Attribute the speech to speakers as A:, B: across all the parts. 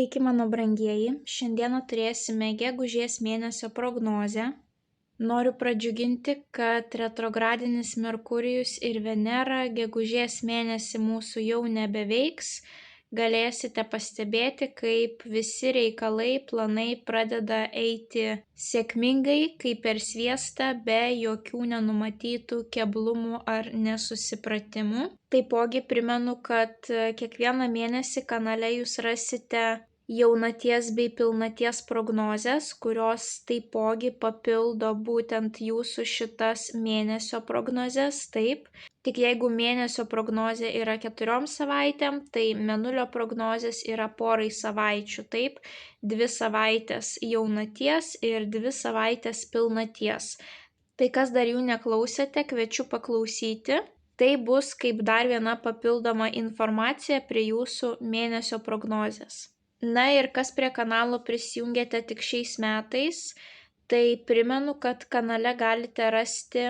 A: Sveiki, mano brangieji. Šiandieną turėsime gegužės mėnesio prognozę. Noriu pradžiuginti, kad retrogradinis Merkurijus ir Venera gegužės mėnesį mūsų jau nebeveiks. Galėsite pastebėti, kaip visi reikalai, planai pradeda eiti sėkmingai, kaip per sviestą, be jokių nenumatytų keblumų ar nesusipratimų. Taipogi primenu, kad kiekvieną mėnesį kanale jūs rasite jaunaties bei pilnaties prognozes, kurios taipogi papildo būtent jūsų šitas mėnesio prognozes. Taip, tik jeigu mėnesio prognozė yra 4 savaitėm, tai mėnulio prognozės yra porai savaičių. Taip, 2 savaitės jaunaties ir 2 savaitės pilnaties. Tai kas dar jų neklausėte, kviečiu paklausyti. Tai bus kaip dar viena papildoma informacija prie jūsų mėnesio prognozės. Na ir kas prie kanalo prisijungėte tik šiais metais, tai primenu, kad kanale galite rasti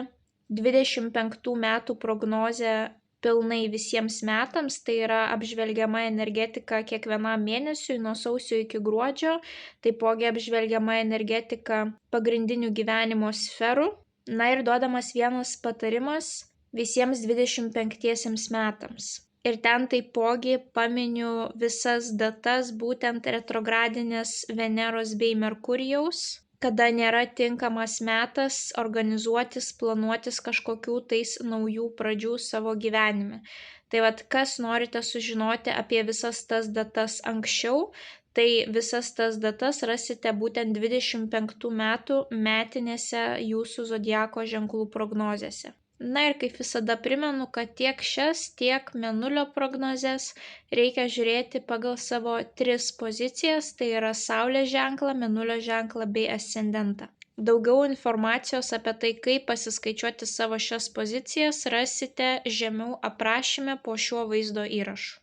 A: 25 metų prognozę pilnai visiems metams, tai yra apžvelgiama energetika kiekvienam mėnesiui nuo sausio iki gruodžio, taipogi apžvelgiama energetika pagrindinių gyvenimo sferų. Na ir duodamas vienas patarimas visiems 25 metams. Ir ten taipogi paminiu visas datas būtent retrogradinės Veneros bei Merkurijaus, kada nėra tinkamas metas organizuotis, planuotis kažkokių tais naujų pradžių savo gyvenime. Tai vat, kas norite sužinoti apie visas tas datas anksčiau, tai visas tas datas rasite būtent 25 metų metinėse jūsų zodiako ženklų prognozėse. Na ir kaip visada primenu, kad tiek šias, tiek mėnulio prognozes reikia žiūrėti pagal savo 3 pozicijas, tai yra Saulės ženklą, mėnulio ženklą bei ascendentą. Daugiau informacijos apie tai, kaip pasiskaičiuoti savo šias pozicijas, rasite žemiau aprašyme po šiuo vaizdo įrašu.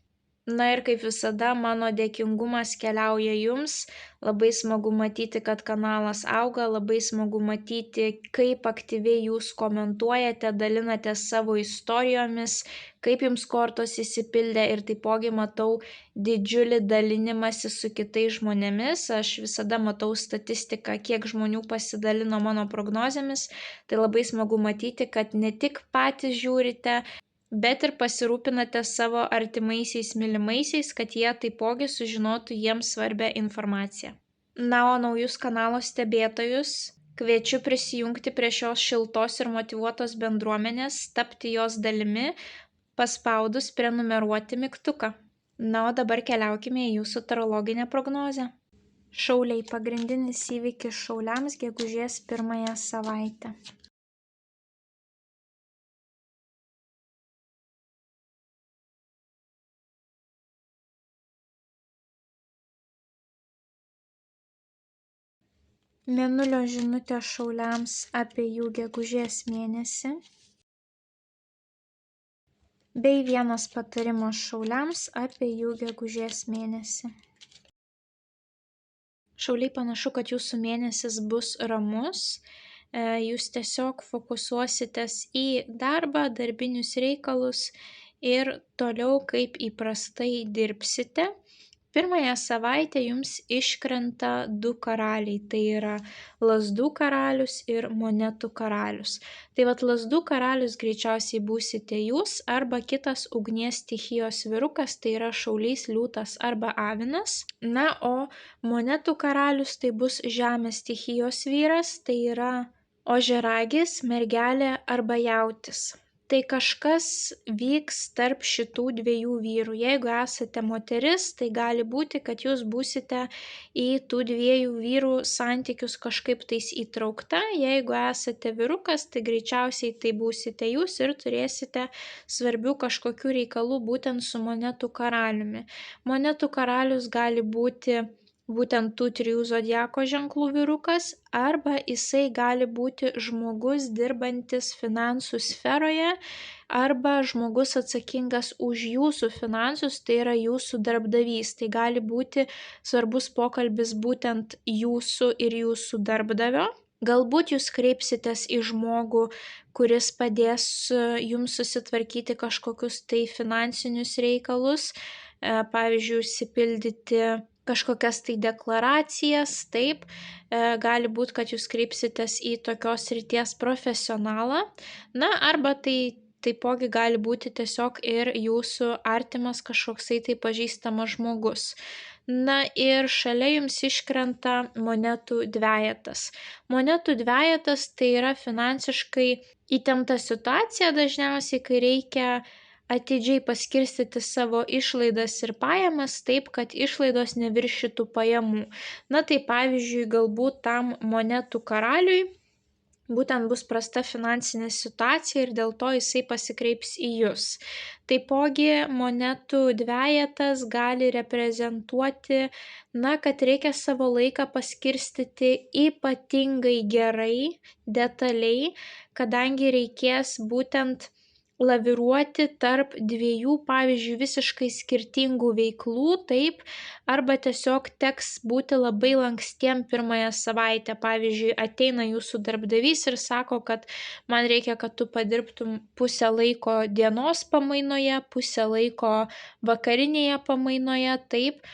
A: Na ir kaip visada, mano dėkingumas keliauja jums. Labai smagu matyti, kad kanalas auga, labai smagu matyti, kaip aktyviai jūs komentuojate, dalinate savo istorijomis, kaip jums kortos įsipildė ir taipogi matau didžiulį dalinimąsi su kitais žmonėmis. Aš visada matau statistiką, kiek žmonių pasidalino mano prognozėmis. Tai labai smagu matyti, kad ne tik patys žiūrite, bet ir pasirūpinate savo artimaisiais mylimaisiais, kad jie taipogi sužinotų jiems svarbią informaciją. Na, o naujus kanalo stebėtojus kviečiu prisijungti prie šios šiltos ir motyvuotos bendruomenės, tapti jos dalimi, paspaudus prenumeruoti mygtuką. Na, o dabar keliaukime į jūsų tarologinę prognozę. Šauliai, pagrindinis įvykis šauliams gegužės 1 savaitę. Mėnulio žinutė šauliams apie jų gegužės mėnesį. Bei vienas patarimas šauliams apie jų gegužės mėnesį. Šauliai, panašu, kad jūsų mėnesis bus ramus. Jūs tiesiog fokusuositės į darbą, darbinius reikalus ir toliau kaip įprastai dirbsite. 1 savaitę jums iškrenta 2 karaliai, tai yra lazdų karalius ir monetų karalius. Tai vat lazdų karalius greičiausiai būsite jūs arba kitas ugnies stichijos vyrukas, tai yra šaulys, liūtas arba avinas. Na, o monetų karalius tai bus žemės stichijos vyras, tai yra ožiaragis, mergelė arba jautis. Tai kažkas vyks tarp šitų 2 vyrų. Jeigu esate moteris, tai gali būti, kad jūs būsite į tų 2 vyrų santykius kažkaip tais įtraukta. Jeigu esate vyrukas, tai greičiausiai tai būsite jūs ir turėsite svarbių kažkokių reikalų būtent su monetų karaliumi. Monetų karalius gali būti būtent tų 3 zodiako ženklų vyrukas, arba jisai gali būti žmogus dirbantis finansų sferoje, arba žmogus atsakingas už jūsų finansus, tai yra jūsų darbdavys. Tai gali būti svarbus pokalbis būtent jūsų ir jūsų darbdavio. Galbūt jūs kreipsitės į žmogų, kuris padės jums susitvarkyti kažkokius tai finansinius reikalus, pavyzdžiui, užsipildyti kažkokias tai deklaracijas, taip, gali būti, kad jūs kreipsitės į tokios srities profesionalą, na, arba tai taipogi gali būti tiesiog ir jūsų artimas kažkoksai tai pažįstamas žmogus. Na ir šalia jums iškrenta monetų dvejetas. Monetų dvejetas tai yra finansiškai įtempta situacija dažniausiai, kai reikia atidžiai paskirstyti savo išlaidas ir pajamas taip, kad išlaidos neviršytų pajamų. Na tai pavyzdžiui, galbūt tam monetų karaliui būtent bus prasta finansinė situacija ir dėl to jisai pasikreips į jūs. Taipogi monetų dvejetas gali reprezentuoti, na, kad reikia savo laiką paskirstyti ypatingai gerai, detaliai, kadangi reikės būtent laviruoti tarp dviejų, pavyzdžiui, visiškai skirtingų veiklų, taip, arba tiesiog teks būti labai lankstiem pirmąją savaitę. Pavyzdžiui, ateina jūsų darbdavys ir sako, kad man reikia, kad tu padirbtum pusę laiko dienos pamainoje, pusę laiko vakarinėje pamainoje, taip.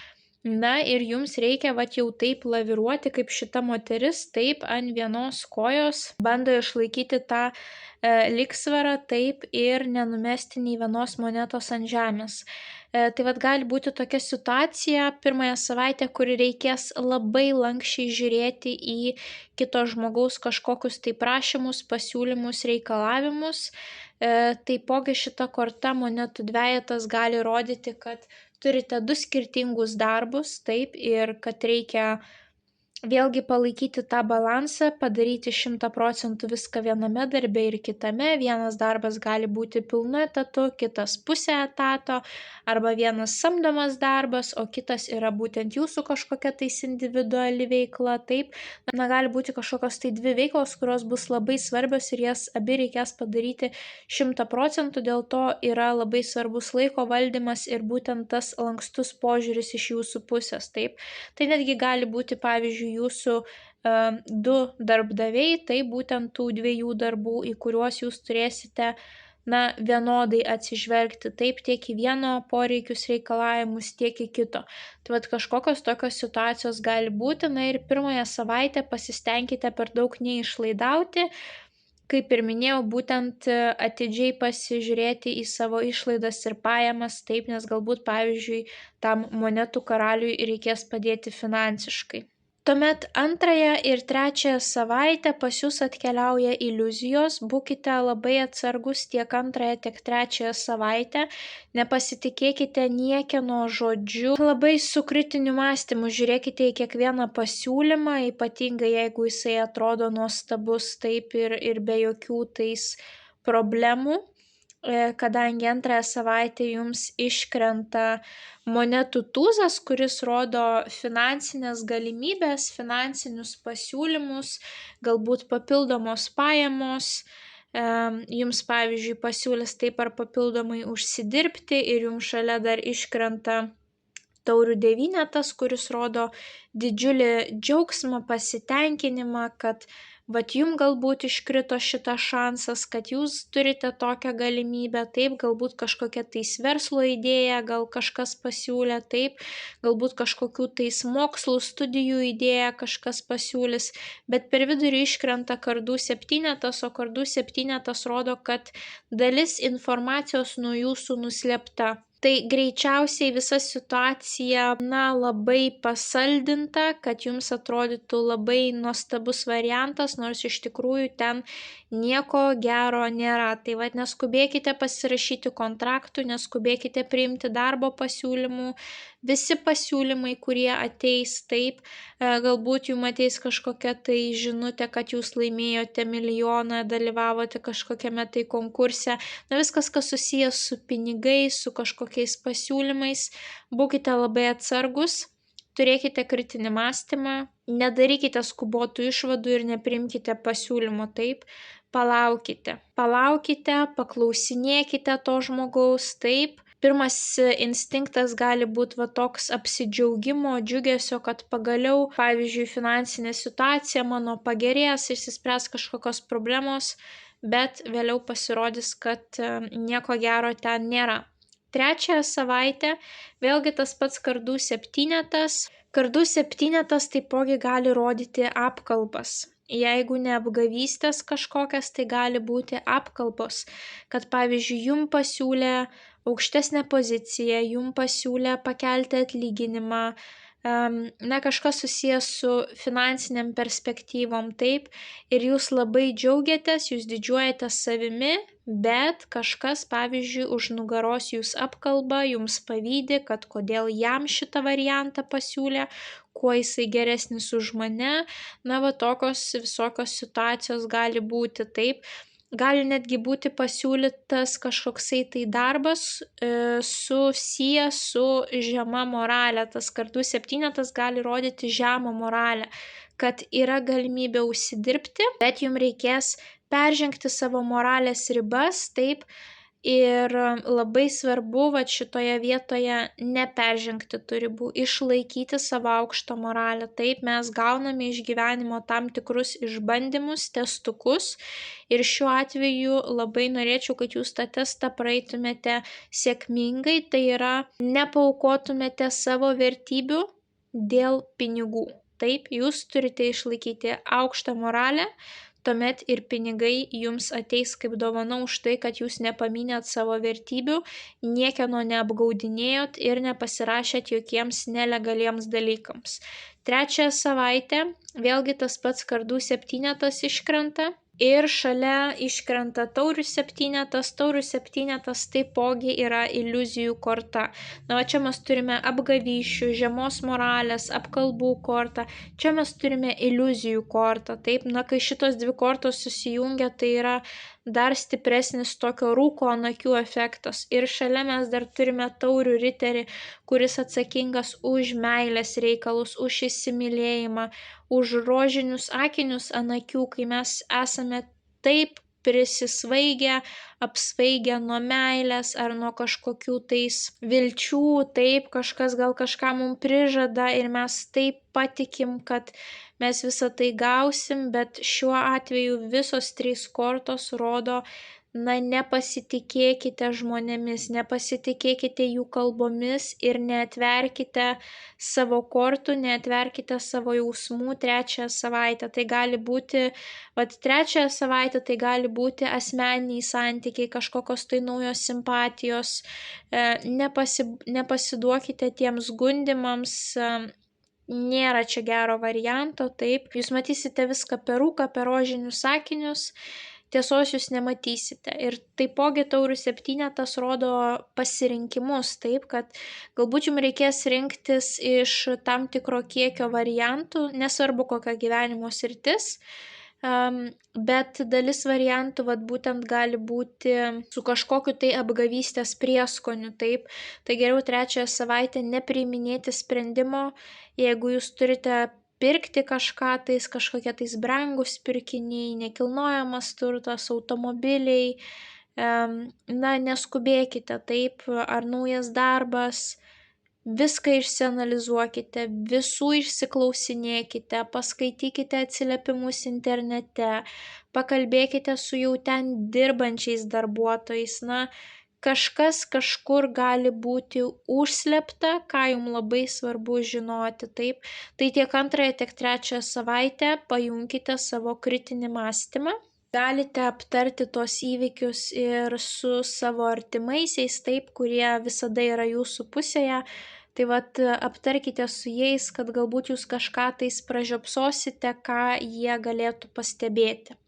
A: Na ir jums reikia jau taip laviruoti, kaip šita moteris, taip, ant vienos kojos bando išlaikyti tą lygsvarą, taip, ir nenumesti nei vienos monetos ant žemės. Tai gali būti tokia situacija pirmąją savaitę, kur reikės labai lankščiai žiūrėti į kito žmogaus kažkokius tai prašymus, pasiūlymus, reikalavimus. Taipogi šita korta monetų dvejetas gali rodyti, kad turite du skirtingus darbus, taip, ir kad reikia vėlgi palaikyti tą balansą, padaryti 100% viską viename darbe ir kitame. Vienas darbas gali būti pilnu etatu, kitas pusė etato, arba vienas samdomas darbas, o kitas yra būtent jūsų kažkokia tais individuali veikla, taip. Na, gali būti kažkokios tai dvi veiklos, kurios bus labai svarbios ir jas abi reikės padaryti 100%, dėl to yra labai svarbus laiko valdymas ir būtent tas lankstus požiūris iš jūsų pusės, taip. Tai netgi gali būti, pavyzdžiui, jūsų du darbdaviai, tai būtent tų dviejų darbų, į kuriuos jūs turėsite, na, vienodai atsižvelgti, taip, tiek į vieno poreikius reikalavimus, tiek į kito. Tai kažkokios tokios situacijos gali būti, na ir pirmąją savaitę pasistengkite per daug neišlaidauti. Kaip ir minėjau, būtent atidžiai pasižiūrėti į savo išlaidas ir pajamas, taip, nes galbūt, pavyzdžiui, tam monetų karaliui reikės padėti finansiškai. Tuomet antrąją ir trečiąją savaitę pas jūs atkeliauja iliuzijos, būkite labai atsargus tiek antrąją, tiek trečiąją savaitę, nepasitikėkite niekieno žodžiu, labai su kritiniu mąstymu žiūrėkite į kiekvieną pasiūlymą, ypatingai jeigu jisai atrodo nuostabus, taip, ir be jokių tais problemų. Kadangi antrąją savaitę jums iškrenta monetų tūzas, kuris rodo finansinės galimybės, finansinius pasiūlymus, galbūt papildomos pajamos, jums, pavyzdžiui, pasiūlys taip ar papildomai užsidirbti ir jums šalia dar iškrenta taurių devynetas, kuris rodo didžiulį džiaugsmą, pasitenkinimą, kad jums galbūt iškrito šitas šansas, kad jūs turite tokią galimybę, taip, galbūt kažkokia tais verslo idėja, gal kažkas pasiūlė, taip, galbūt kažkokių tais mokslų studijų idėja kažkas pasiūlys, bet per vidurį iškrenta kardų septynetas, o kardų septynetas rodo, kad dalis informacijos nuo jūsų nuslėpta. Tai greičiausiai visa situacija, na, labai pasaldinta, kad jums atrodytų labai nuostabus variantas, nors iš tikrųjų ten nieko gero nėra. Tai neskubėkite pasirašyti kontraktų, neskubėkite priimti darbo pasiūlymų. Visi pasiūlymai, kurie ateis, taip, galbūt jums ateis kažkokia tai žinutė, kad jūs laimėjote milijoną, dalyvavote kažkokiame tai konkurse. Na, viskas, kas susijęs su pinigais, su kažkokiais pasiūlymais, būkite labai atsargus, turėkite kritinį mąstymą, nedarykite skubotų išvadų ir neprimkite pasiūlymo, taip, palaukite, paklausinėkite to žmogaus, taip. Pirmas instinktas gali būti toks apsidžiaugimo, džiugesio, kad pagaliau, pavyzdžiui, finansinė situacija mano pagerės, išsispręs kažkokios problemos, bet vėliau pasirodys, kad nieko gero ten nėra. Trečiąją savaitę vėlgi tas pats kardų septynetas, Kardų septynetas taipogi gali rodyti apkalbas. Jeigu ne apgavystės kažkokias, tai gali būti apkalbos, kad pavyzdžiui, jum pasiūlė aukštesnę poziciją, jum pasiūlė pakelti atlyginimą, kažkas susijęs su finansiniam perspektyvom, taip, ir jūs labai džiaugiatės, jūs didžiuojatės savimi, bet kažkas, pavyzdžiui, už nugaros jūs apkalba, jums pavydi, kad kodėl jam šitą variantą pasiūlė, kuo jisai geresnis už mane, tokios visokios situacijos gali būti, taip. Gali netgi būti pasiūlytas kažkoksai tai darbas susijęs su žema moralė. Tas kardų septynetas gali rodyti žemą moralę, kad yra galimybė užsidirbti, bet jums reikės peržengti savo moralės ribas, taip. Ir labai svarbu šitoje vietoje neperžengti tų ribų, išlaikyti savo aukštą moralę. Taip, mes gauname iš gyvenimo tam tikrus išbandymus, testukus. Ir šiuo atveju labai norėčiau, kad jūs tą testą praeitumėte sėkmingai, tai yra nepaukotumėte savo vertybių dėl pinigų. Taip, jūs turite išlaikyti aukštą moralę, tuomet ir pinigai jums ateis kaip dovana už tai, kad jūs nepamynėt savo vertybių, niekieno neapgaudinėjot ir nepasirašėt jokiems nelegaliems dalykams. Trečiąją savaitę vėlgi tas pats kardų septynetas iškrenta. Ir šalia iškrenta taurių septynetas taipogi yra iliuzijų korta. Čia mes turime apgavysčių, žemos moralės, apkalbų kortą, čia mes turime iliuzijų kortą. Taip, kai šitos dvi kortos susijungia, tai yra dar stipresnis tokio rūko ant akių efektas. Ir šalia mes dar turime taurių riterį, kuris atsakingas už meilės reikalus, už įsimylėjimą, už rožinius akinius ant akių, kai mes esame taip prisisvaigę, apsvaigę nuo meilės ar nuo kažkokių tais vilčių, taip, kažkas gal kažką mums prižada ir mes taip patikim, kad mes visą tai gausim, bet šiuo atveju visos trys kortos rodo, nepasitikėkite žmonėmis, nepasitikėkite jų kalbomis ir neatverkite savo kortų, neatverkite savo jausmų trečiąją savaitę. Tai gali būti, trečiąją savaitę tai gali būti asmeniniai santykiai, kažkokios tai naujos simpatijos, nepasiduokite tiems gundimams, nėra čia gero varianto, taip, jūs matysite viską per rūką, per rožinius akinius, tiesos jūs nematysite. Ir taipogi taurių septynetas rodo pasirinkimus, taip, kad galbūt jums reikės rinktis iš tam tikro kiekio variantų, nesvarbu kokia gyvenimo sritis, bet dalis variantų būtent gali būti su kažkokiu tai apgavystės prieskoniu, taip, tai geriau trečiąją savaitę nepriiminėti sprendimo, jeigu jūs turite pirkti kažką tais, kažkokie tais brangus pirkiniai, nekilnojamas turtas, automobiliai, neskubėkite, taip, ar naujas darbas, viską išsianalizuokite, visų išsiklausinėkite, paskaitykite atsiliepimus internete, pakalbėkite su jau ten dirbančiais darbuotojais, kažkas kažkur gali būti užslėpta, ką jums labai svarbu žinoti, taip. Tai tiek antrąją, tiek trečiąją savaitę pajunkite savo kritinį mąstymą. Galite aptarti tos įvykius ir su savo artimaisiais, taip, kurie visada yra jūsų pusėje. Tai aptarkite su jais, kad galbūt jūs kažką tais pražiopsosite, ką jie galėtų pastebėti.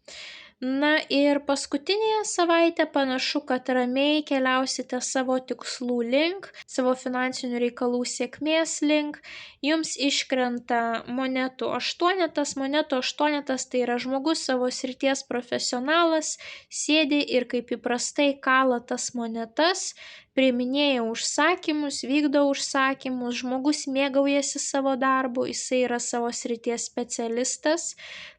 A: Ir paskutinėje savaitę panašu, kad ramiai keliausite savo tikslų link, savo finansinių reikalų sėkmės link. Jums iškrenta monetų aštuonetas. Monetų aštuonetas tai yra žmogus savo srities profesionalas, sėdi ir kaip įprastai kala tas monetas, priiminėja užsakymus, vykdo užsakymus, žmogus mėgaujasi savo darbu, jisai yra savo srities specialistas,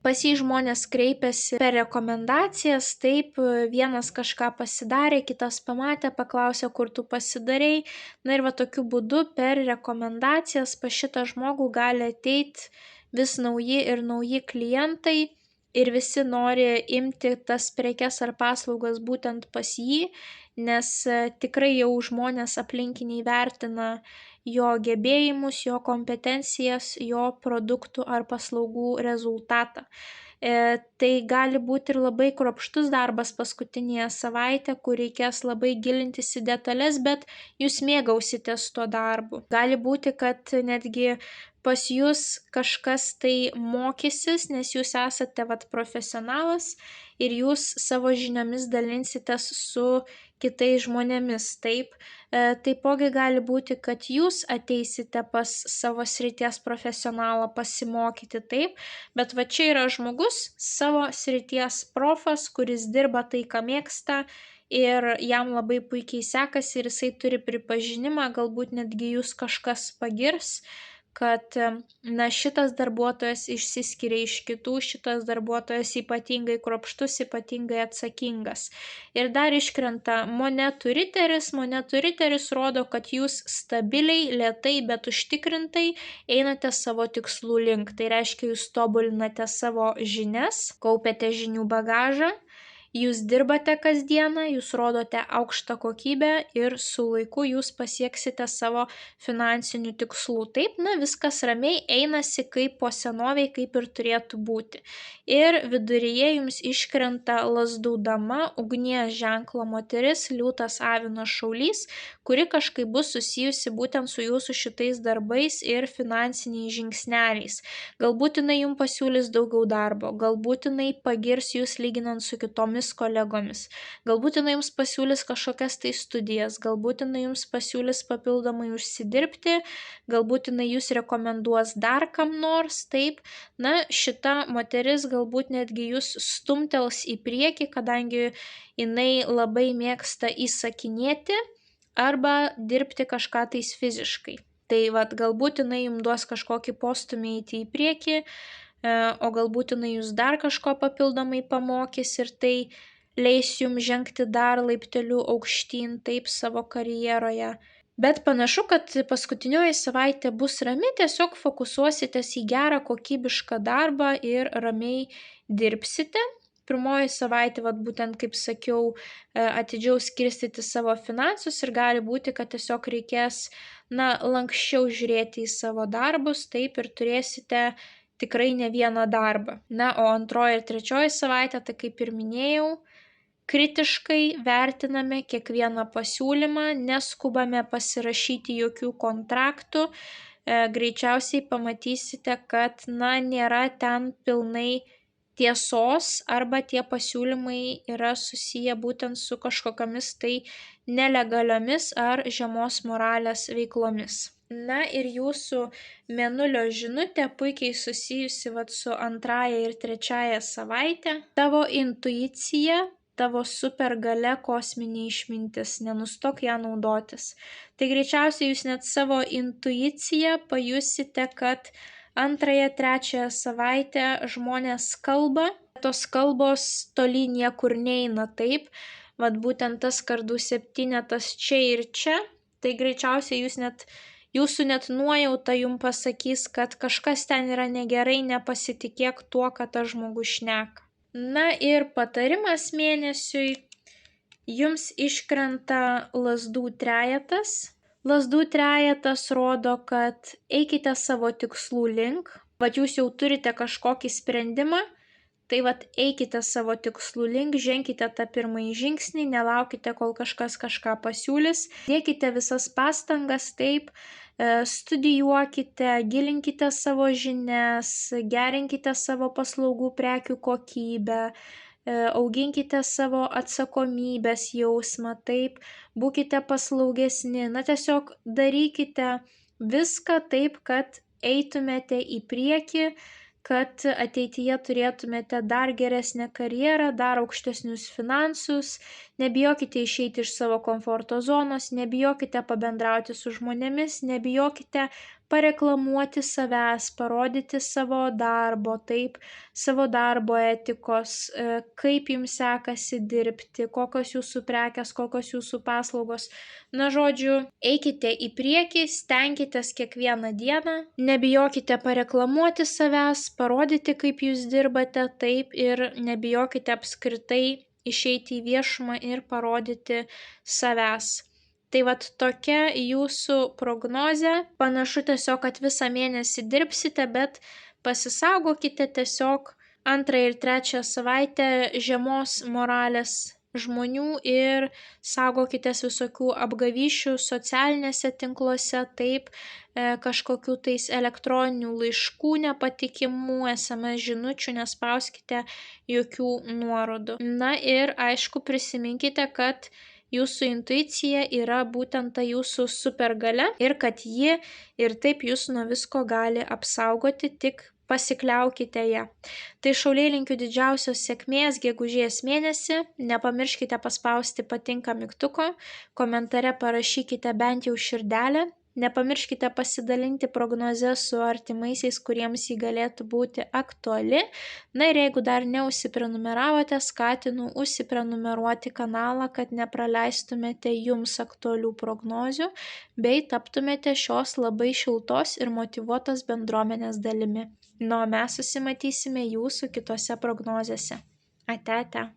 A: pas jį žmonės kreipiasi per rekomendacijas, taip, vienas kažką pasidarė, kitas pamatė, paklausė, kur tu pasidarei, ir tokiu būdu per rekomendacijas pas šitą žmogų gali ateiti vis nauji ir nauji klientai. Ir visi nori imti tas prekes ar paslaugas būtent pas jį, nes tikrai jau žmonės aplinkiniai vertina jo gebėjimus, jo kompetencijas, jo produktų ar paslaugų rezultatą. Tai gali būti ir labai kruopštus darbas paskutinėje savaitę, kur reikės labai gilintis į detalės, bet jūs mėgausitės tuo darbu. Gali būti, kad netgi pas jūs kažkas tai mokysis, nes jūs esate profesionalas ir jūs savo žiniomis dalinsitės su kitais žmonėmis. Taip, taipogi gali būti, kad jūs ateisite pas savo srities profesionalą pasimokyti, taip, bet va čia yra žmogus, savo srities profas, kuris dirba tai, ką mėgsta ir jam labai puikiai sekasi ir jisai turi pripažinimą, galbūt netgi jūs kažkas pagirs, kad šitas darbuotojas išsiskiria iš kitų, šitas darbuotojas ypatingai kruopštus, ypatingai atsakingas. Ir dar iškrenta monetų riteris. Monetų riteris rodo, kad jūs stabiliai, lėtai, bet užtikrintai einate savo tikslų link. Tai reiškia, jūs tobulinate savo žinias, kaupiate žinių bagažą. Jūs dirbate kasdieną, jūs rodote aukštą kokybę ir su laiku jūs pasieksite savo finansinių tikslų. Taip, viskas ramiai einasi kaip po senoviai, kaip ir turėtų būti. Ir viduryje jums iškrenta lazdų dama, ugnies ženklo moteris, liūtas avinas šaulys, kuri kažkaip bus susijusi būtent su jūsų šitais darbais ir finansiniais žingsneliais. Galbūt jinai jums pasiūlys daugiau darbo, galbūt jinai pagirs jūs lyginant su kitomis kolegomis. Galbūt jinai jums pasiūlys kažkokias tai studijas, galbūt jinai jums pasiūlys papildomai užsidirbti, galbūt jinai jūs rekomenduos dar kam nors, taip. Šita moteris galbūt netgi jūs stumtels į priekį, kadangi jinai labai mėgsta įsakinėti arba dirbti kažką tais fiziškai. Tai galbūt jinai jums duos kažkokį postumį eiti į priekį, o galbūt jinai jūs dar kažko papildomai pamokys ir tai leis jums žengti dar laipteliu aukštyn taip savo karjeroje. Bet panašu, kad paskutinioji savaitė bus rami, tiesiog fokusuositės į gerą kokybišką darbą ir ramiai dirbsite. Pirmoji savaitė, būtent kaip sakiau, atidžiau skirstyti savo finansus ir gali būti, kad tiesiog reikės lankščiau žiūrėti į savo darbus, taip ir turėsite tikrai ne vieną darbą. O antroji ir trečioji savaitė, tai kaip ir minėjau, kritiškai vertiname kiekvieną pasiūlymą, neskubame pasirašyti jokių kontraktų, greičiausiai pamatysite, kad nėra ten pilnai tiesos arba tie pasiūlymai yra susiję būtent su kažkokiamis tai nelegaliomis ar žemos moralės veiklomis. Ir jūsų mėnulio žinutė puikiai susijusi su antrąja ir trečiaja savaitė. Tavo intuicija, tavo supergalia kosminė išmintis, nenustok ją naudotis. Tai greičiausiai jūs net savo intuiciją pajusite, kad antrąją, trečiąją savaitę žmonės kalba, tos kalbos toli niekur neina, taip. Būtent tas kardų septynetas čia ir čia, tai greičiausiai jūsų net nuojauta jums pasakys, kad kažkas ten yra negerai, nepasitikėk tuo, ką tas žmogus šneka. Ir patarimas mėnesiui, jums iškrenta lazdų trejetas. Lazdų trejetas rodo, kad eikite savo tikslų link, jūs jau turite kažkokį sprendimą, tai eikite savo tikslų link, ženkite tą pirmąjį žingsnį, nelaukite, kol kažkas kažką pasiūlys, dėkite visas pastangas, taip, studijuokite, gilinkite savo žinias, gerinkite savo paslaugų prekių kokybę, auginkite savo atsakomybės jausmą, taip, būkite paslaugesni, tiesiog darykite viską taip, kad eitumėte į priekį, kad ateityje turėtumėte dar geresnę karjerą, dar aukštesnius finansus, nebijokite išeiti iš savo komforto zonos, nebijokite pabendrauti su žmonėmis, nebijokite pareklamuoti savęs, parodyti savo darbo, taip, savo darbo etikos, kaip jums sekasi dirbti, kokios jūsų prekės, kokios jūsų paslaugos. Žodžiu, eikite į priekį, stenkitės kiekvieną dieną, nebijokite pareklamuoti savęs, parodyti, kaip jūs dirbate, taip, ir nebijokite apskritai išeiti į viešumą ir parodyti savęs. Tai vat tokia jūsų prognozė. Panašu tiesiog, kad visą mėnesį dirbsite, bet pasisaugokite tiesiog 2 ir 3 savaitę žemos moralės žmonių ir saugokitės visokių apgavysčių socialinėse tinkluose, taip, kažkokių tais elektroninių laiškų nepatikimų, SMS žinučių, nespauskite jokių nuorodų. Na ir aišku, prisiminkite, kad jūsų intuicija yra būtent ta jūsų supergalia ir kad ji ir taip jūs nuo visko gali apsaugoti, tik pasikliaukite ją. Tai šauliai linkiu didžiausios sėkmės gegužės mėnesį, nepamirškite paspausti patinka mygtuko, komentare parašykite bent jau širdelę, nepamirškite pasidalinti prognoze su artimaisiais, kuriems jį galėtų būti aktuali. Na ir jeigu dar neužsiprenumeravote, skatinu užsiprenumeruoti kanalą, kad nepraleistumėte jums aktualių prognozių, bei taptumėte šios labai šiltos ir motyvuotos bendruomenės dalimi. Nu, o mes susimatysime jūsų kitose prognozėse. Ate, ate.